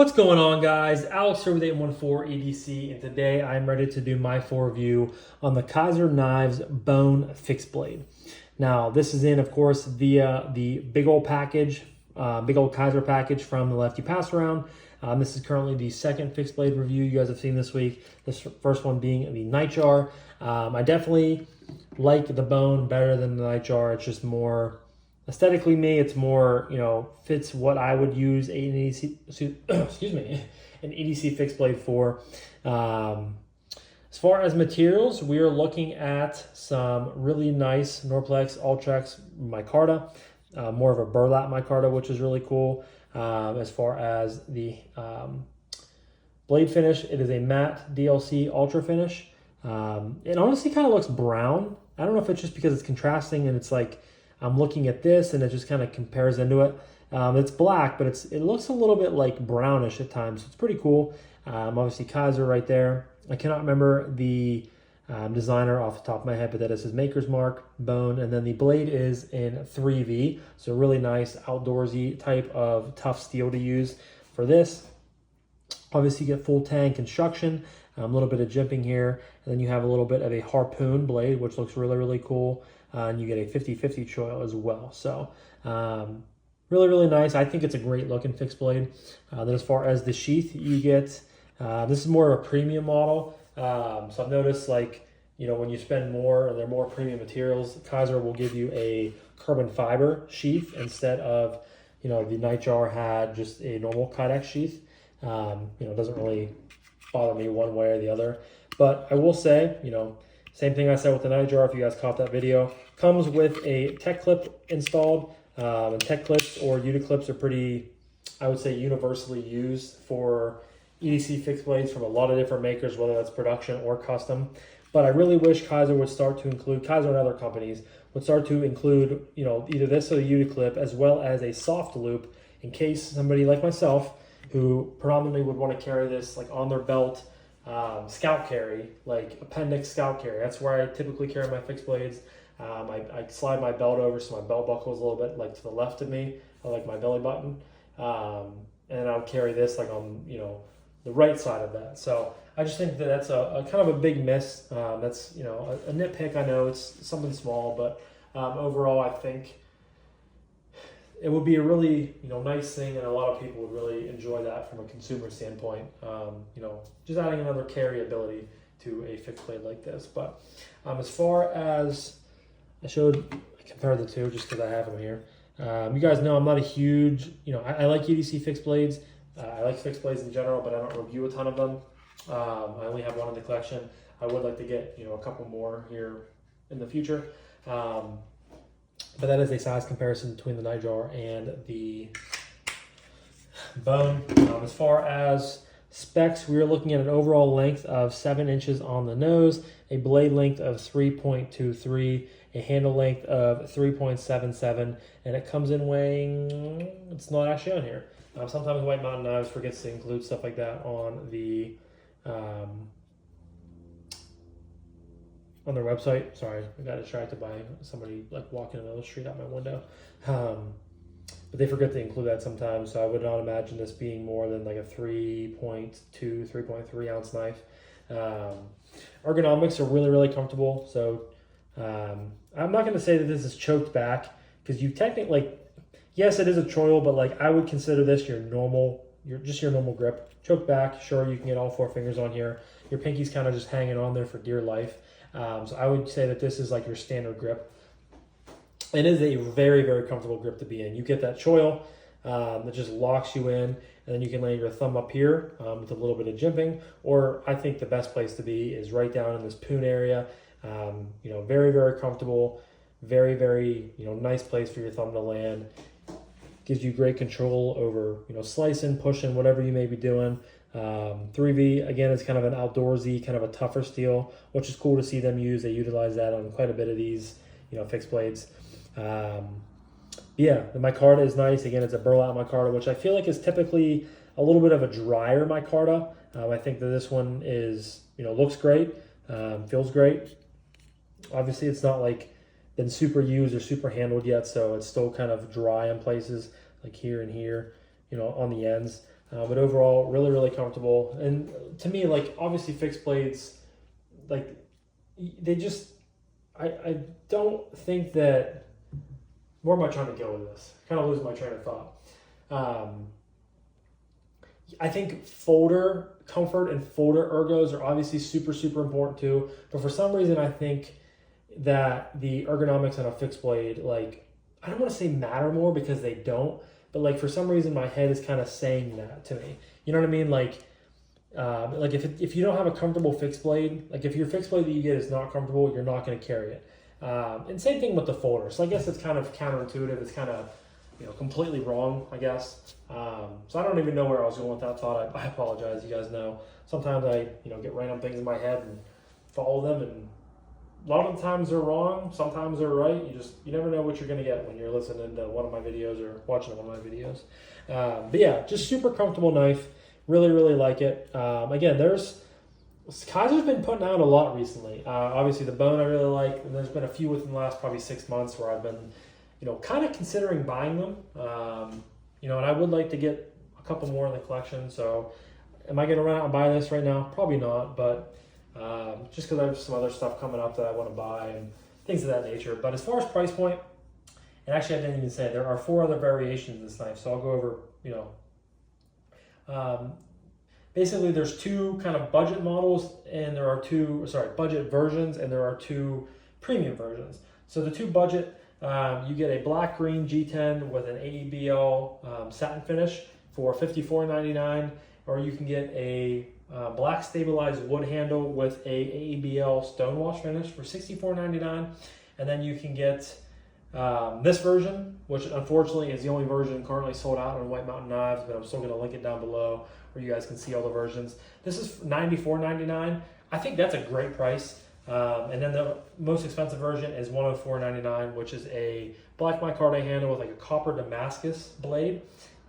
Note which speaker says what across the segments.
Speaker 1: What's going on, guys? Alex here with 814 EDC, and today I'm ready to do my full review on the Kizer Knives Bone Fixed Blade. Now, this is in, of course, via the big old package, big old Kizer package from the Lefty passaround. This is currently the second fixed blade review you guys have seen this week. This first one being the Nightjar. I definitely like the Bone better than the Nightjar. It's just more aesthetically me. It's more, fits what I would use an EDC, excuse me, an EDC fixed blade for. As far as materials, we are looking at some really nice Norplex Ultrex micarta, more of a burlap micarta, which is really cool. As far as the blade finish, it is a matte DLC Ultra finish. It honestly kind of looks brown. I don't know if it's just because it's contrasting and it's like I'm looking at this and it just kind of compares into it. It's black, but it looks a little bit like brownish at times. So it's pretty cool. Obviously Kizer right there. I cannot remember the designer off the top of my head, but that is his maker's mark, Bone. And then the blade is in 3V. So really nice outdoorsy type of tough steel to use for this. Obviously you get full tang construction, a little bit of jimping here. And then you have a little bit of a harpoon blade, which looks really, really cool. And you get a 50-50 choil as well. So really, really nice. I think it's a great looking fixed blade. Then as far as the sheath, you get, this is more of a premium model. So I've noticed when you spend more and they're more premium materials, Kizer will give you a carbon fiber sheath instead of, the Nightjar had just a normal Kydex sheath. It doesn't really bother me one way or the other. But I will say, same thing I said with the Nightjar, if you guys caught that video, comes with a tech clip installed. And tech clips or UD clips are pretty, I would say, universally used for EDC fixed blades from a lot of different makers, whether that's production or custom. But I really wish Kizer would start to include, Kizer and other companies would start to include, either this or the UD clip as well as a soft loop in case somebody like myself who predominantly would want to carry this on their belt, scout carry, like appendix scout carry. That's where I typically carry my fixed blades. I slide my belt over so my belt buckle is a little bit to the left of me, like my belly button, and I'll carry this on the right side of that. So I just think that that's a kind of a big miss. That's a nitpick. I know it's something small, but overall I think it would be a really nice thing, and a lot of people would really enjoy that from a consumer standpoint. Just adding another carry ability to a fixed blade like this. But as far as I compared the two just because I have them here. You guys know I'm not a huge, I like EDC fixed blades. I like fixed blades in general, but I don't review a ton of them. I only have one in the collection. I would like to get, a couple more here in the future. But that is a size comparison between the Nightjar and the Bone. As far as specs, we are looking at an overall length of 7 inches on the nose, a blade length of 3.23, a handle length of 3.77, and it comes in weighing, it's not actually on here. Sometimes White Mountain Knives forgets to include stuff like that on their website. Sorry, I got distracted by somebody walking another street out my window. But they forget to include that sometimes, so I would not imagine this being more than a 3.2, 3.3 ounce knife. Ergonomics are really, really comfortable. So I'm not going to say that this is choked back because you technically, yes, it is a choil, but I would consider this your normal grip. Choked back, sure, you can get all 4 fingers on here. Your pinky's kind of just hanging on there for dear life. So I would say that this is your standard grip. It is a very, very comfortable grip to be in. You get that choil that just locks you in, and then you can lay your thumb up here with a little bit of jimping. Or I think the best place to be is right down in this poon area. Very, very comfortable. Very, very nice place for your thumb to land. Gives you great control over slicing, pushing, whatever you may be doing. 3V again is kind of an outdoorsy, kind of a tougher steel, which is cool to see them use. They utilize that on quite a bit of these fixed blades. Yeah, the micarta is nice. Again, it's a burlap micarta, which I feel like is typically a little bit of a drier micarta. I think that this one is looks great, feels great. Obviously, it's not been super used or super handled yet, so it's still kind of dry in places, like here and here, on the ends. but overall, really, really comfortable. And to me, like, obviously fixed blades, like, they just, I don't think that, where am I trying to go with this? Kind of losing my train of thought. I think folder comfort and folder ergos are obviously super, super important too. But for some reason, I think that the ergonomics on a fixed blade, like, I don't want to say matter more because they don't, but like for some reason my head is kind of saying that to me. You know what I mean? Like if you don't have a comfortable fixed blade, like if your fixed blade that you get is not comfortable, you're not going to carry it. And same thing with the folder. So I guess it's kind of counterintuitive. It's kind of, completely wrong, I guess. So I don't even know where I was going with that thought. I apologize. You guys know sometimes I, get random things in my head and follow them, and a lot of the times they're wrong. Sometimes they're right. You never know what you're going to get when you're listening to one of my videos or watching one of my videos. But yeah, just super comfortable knife. Really, really like it. Again, Kizer's been putting out a lot recently. Obviously the Bone I really like, and there's been a few within the last probably 6 months where I've been, kind of considering buying them. And I would like to get a couple more in the collection. So am I going to run out and buy this right now? Probably not, but just because I have some other stuff coming up that I want to buy and things of that nature. But as far as price point, and actually I didn't even say, there are 4 other variations of this knife. So I'll go over, basically there's 2 kind of budget models, and there are 2, budget versions, and there are 2 premium versions. So the 2 budget, you get a black green G10 with an AEBL satin finish for $54.99, or you can get a black stabilized wood handle with a AEBL stonewash finish for $64.99, and then you can get this version, which unfortunately is the only version currently sold out on White Mountain Knives, but I'm still going to link it down below where you guys can see all the versions. This is $94.99. I think that's a great price. And then the most expensive version is $104.99, which is a black micarta handle with like a copper Damascus blade.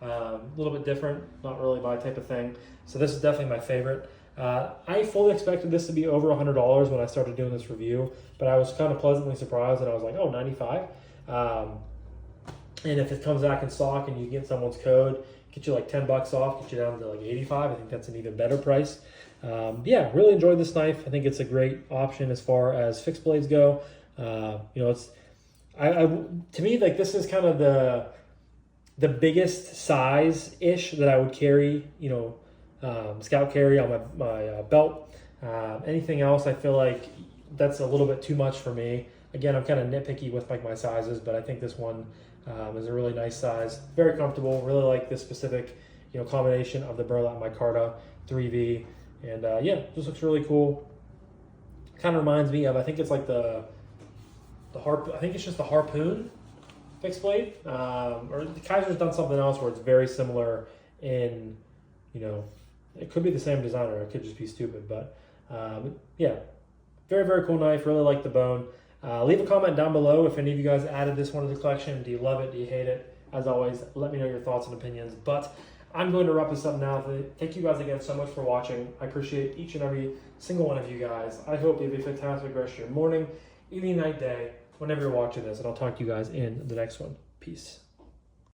Speaker 1: A little bit different, not really my type of thing. So this is definitely my favorite. I fully expected this to be over $100 when I started doing this review, but I was kind of pleasantly surprised, and I was like, oh, 95. And if it comes back in stock and you get someone's code, get you like $10 off, get you down to like 85. I think that's an even better price. Yeah, really enjoyed this knife. I think it's a great option as far as fixed blades go. It's to me, like, this is kind of the biggest size ish that I would carry, scout carry on my belt. Anything else, I feel like that's a little bit too much for me. Again, I'm kind of nitpicky with like my sizes, but I think this one is a really nice size, very comfortable. Really like this specific, combination of the burlap micarta 3V. And yeah, just looks really cool. Kind of reminds me of, I think it's like the I think it's just the Harpoon fixed blade. Or the Kizer's done something else where it's very similar in, it could be the same designer. It could just be stupid. But yeah, very, very cool knife. Really like the Bone. Leave a comment down below if any of you guys added this one to the collection. Do you love it? Do you hate it? As always, let me know your thoughts and opinions. But I'm going to wrap this up now. Thank you guys again so much for watching. I appreciate each and every single one of you guys. I hope you have a fantastic rest of your morning, evening, night, day, whenever you're watching this. And I'll talk to you guys in the next one. Peace.